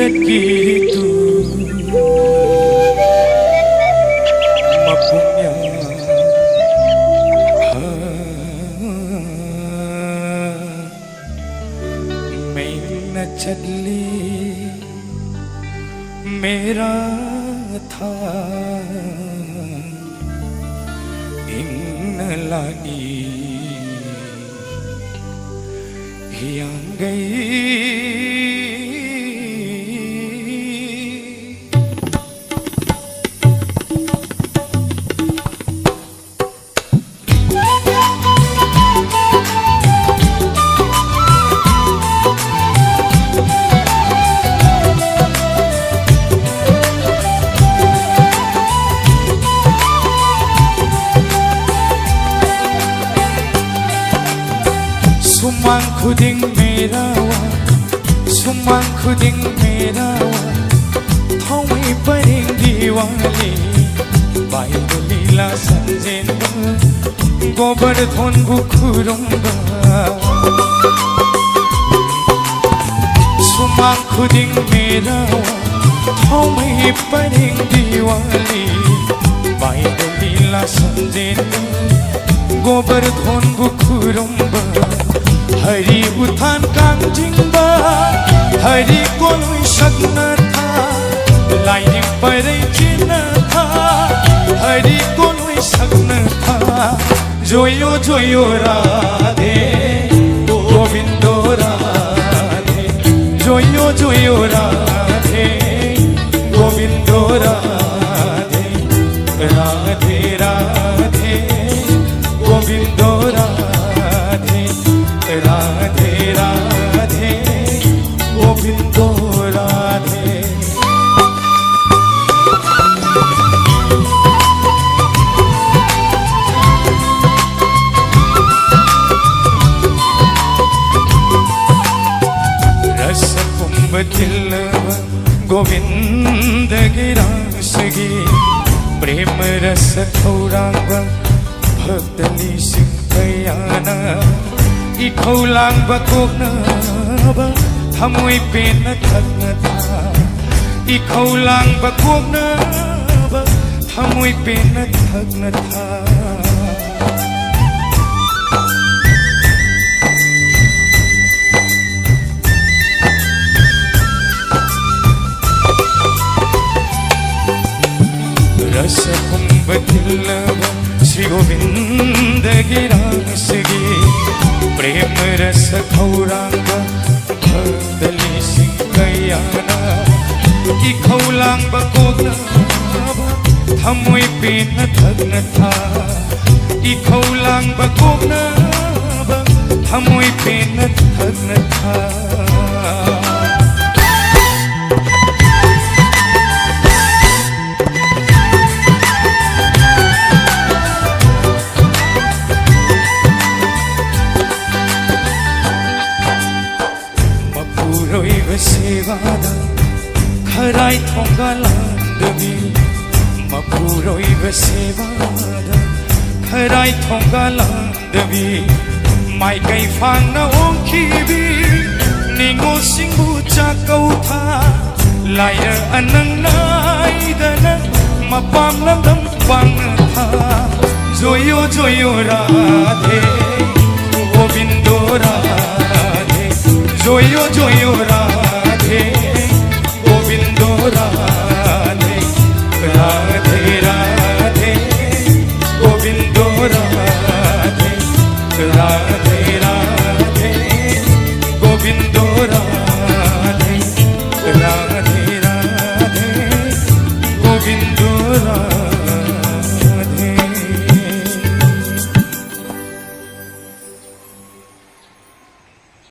surat gitu mapunya main na chadli मेरा था इन लानी yang गई Sumang khuding mera wa Sumang khuding mera wa Thawai paring diwali Bai lila sanjen Gobar thon bukhurung ba Sumang khuding mera wa Thawai paring diwali Bai lila sanjen Gobar thon bukhurung ba हरी उठान कांजिंबा हरी कोई शग्न था line पर चिन्ह था हरी कोई शग्न था जोयो जोयो राधे गोविंदो राधे जोयो जोयो राधे गोविंदो राधे राधे राधे गोविंदो राधे राधे राधे गोविंदो राधे रस कुंभ दिल गोविंद गिरासगी प्रेम रस खौरांग भक्तली सिंहयाना इखौलांग बकोगना बा थमोई पेन थगना था इखौलांग बकोगना बा थमोई पेन थगना था रस कुंभ दिलवा श्री गोविंद गिरासगी प्रेम रस खौरांग भक्तली सिंहयाना इखौलांग बकोगना थमोई पेन थगना था इखौलांग बकोगना थमोई पेन थगना था सेवादा खराई थोंगा लांदवी मपुरोई सेवादा खराई थोंगा लांदवी माई कई फांग न ओंखीबी निंगो सिंगु चाकौ था लायर अनंग नाइदन मपाम लंदम वांग था जोयो जोयो राधे गोविंदो राधे जोयो जोयो